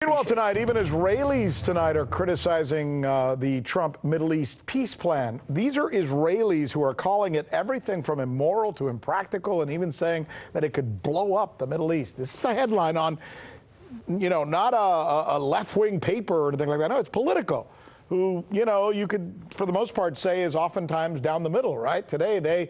Meanwhile, tonight, even Israelis tonight are criticizing the Trump Middle East peace plan. These are Israelis who are calling it everything from immoral to impractical and even saying that it could blow up the Middle East. This is a headline on, not a left-wing paper or anything like that. No, it's Politico, who, you could, for the most part, say is oftentimes down the middle, right? Today, they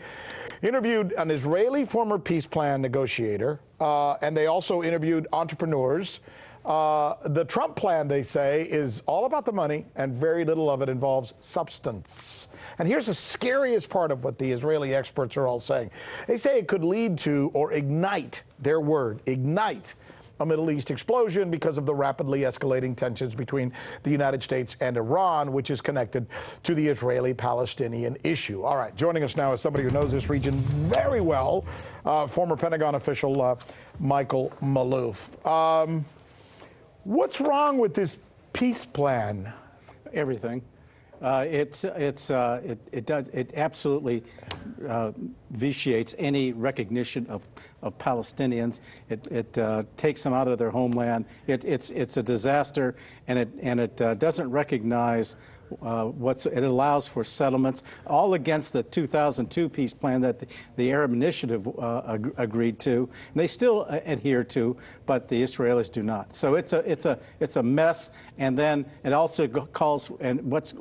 interviewed an Israeli former peace plan negotiator, and they also interviewed entrepreneurs. The Trump plan, they say, is all about the money, and very little of it involves substance. And here's the scariest part of what the Israeli experts are all saying. They say it could lead to, or ignite, their word, ignite, a Middle East explosion because of the rapidly escalating tensions between the United States and Iran, which is connected to the Israeli-Palestinian issue. All right, joining us now is somebody who knows this region very well, former Pentagon official Michael Maloof. What's wrong with this peace plan? Everything. It absolutely vitiates any recognition of Palestinians. It takes them out of their homeland. It's a disaster, and it doesn't recognize it allows for settlements, all against the 2002 peace plan that the Arab Initiative agreed to, and they still adhere to, but the Israelis do not. So it's a mess, and then it also calls, and what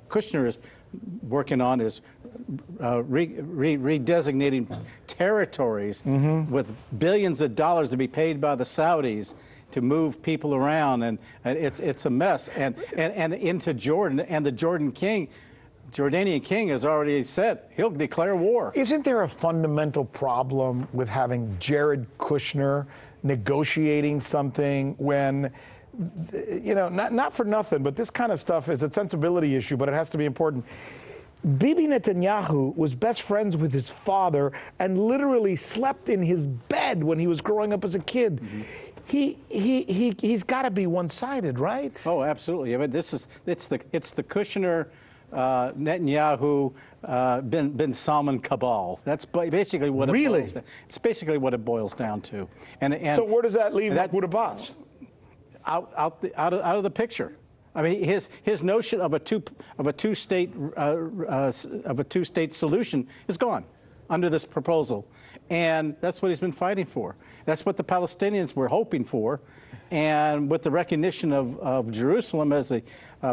Kushner is working on is redesignating territories with billions of dollars to be paid by the Saudis to move people around, and it's a mess, and into Jordan, and the Jordanian king has already said he'll declare war. Isn't there a fundamental problem with having Jared Kushner negotiating something when, not for nothing, but this kind of stuff is a sensibility issue, but it has to be important. Bibi Netanyahu was best friends with his father and literally slept in his bed when he was growing up as a kid. He's got to be one-sided, right? Oh, absolutely. I mean, it's the Kushner, Netanyahu, bin Salman cabal. That's basically what it boils down. It's basically what it boils down to. And so where does that leave Mahmoud Abbas? Out of the picture. I mean, his notion of a two-state solution is gone under this proposal. And that's what he's been fighting for. That's what the Palestinians were hoping for. And with the recognition of Jerusalem as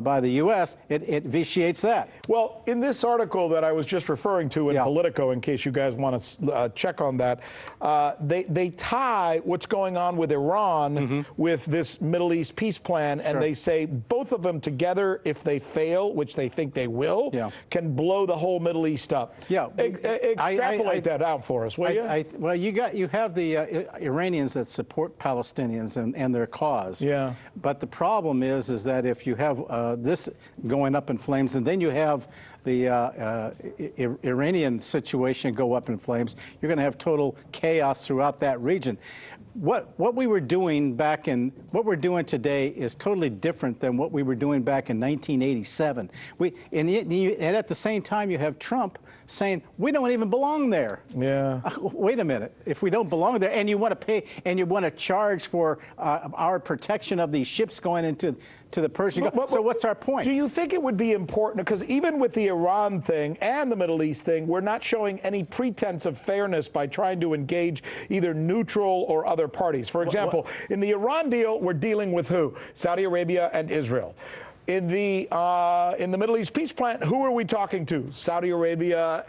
by the U.S., it vitiates that. Well, in this article that I was just referring to in Politico, in case you guys want to check on that, they tie what's going on with Iran with this Middle East peace plan, and they say both of them together, if they fail, which they think they will, can blow the whole Middle East up. Yeah, extrapolate that out for us, will you? Well, you have the Iranians that support Palestinians and their cause. Yeah. But the problem is that if you have this going up in flames, and then you have the Iranian situation go up in flames, you're going to have total chaos throughout that region. What we were doing what we're doing today is totally different than what we were doing back in 1987. And at the same time, you have Trump saying we don't even belong there. Yeah. Wait a minute. If we don't belong there, and you want to pay, and you want to charge for our protection of these ships going into the Persian Gulf, so what's our point? Do you think it would be important, because even with the Iran thing and the Middle East thing, we're not showing any pretense of fairness by trying to engage either neutral or other parties? For example, in the Iran deal, we're dealing with who? Saudi Arabia and Israel. In the Middle East peace plan, who are we talking to? Saudi Arabia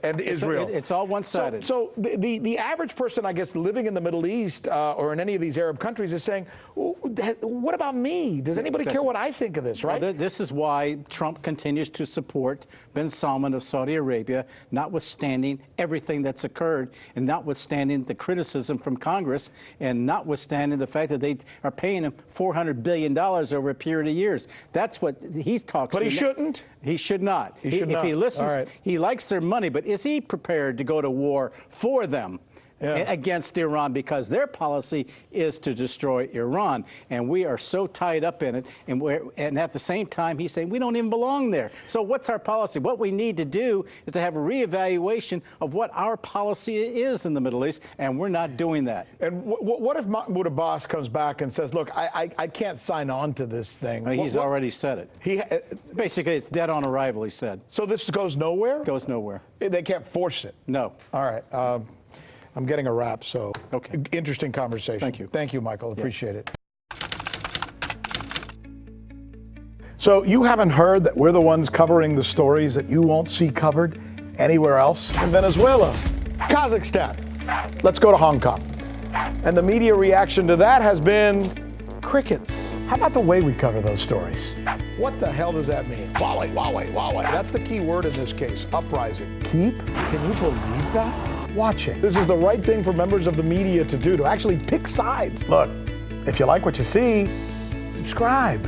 and Israel. It's all one-sided. So the average person, I guess, living in the Middle East or in any of these Arab countries is saying, what about me? Does anybody care what I think of this, right? Well, this is why Trump continues to support bin Salman of Saudi Arabia, notwithstanding everything that's occurred, and notwithstanding the criticism from Congress, and notwithstanding the fact that they are paying him $400 billion over a period of years. That's what he talks about. But he shouldn't? He should not. If he listens, he likes their money, but is he prepared to go to war for them? against Iran, because their policy is to destroy Iran. And we are so tied up in it. And at the same time, he's saying we don't even belong there. So what's our policy? What we need to do is to have a reevaluation of what our policy is in the Middle East, and we're not doing that. And what if Mahmoud Abbas comes back and says, look, I can't sign on to this thing? He's already said it. Basically, it's dead on arrival, he said. So this goes nowhere? Goes nowhere. They can't force it? No. All right. I'm getting a wrap, so interesting conversation. Thank you. Thank you, Michael. Appreciate it. So you haven't heard that we're the ones covering the stories that you won't see covered anywhere else? In Venezuela, Kazakhstan. Let's go to Hong Kong. And the media reaction to that has been crickets. How about the way we cover those stories? What the hell does that mean? Huawei, Huawei, Huawei. That's the key word in this case, uprising. Keep? Can you believe that? Watching. This is the right thing for members of the media to do, to actually pick sides. Look, if you like what you see, subscribe.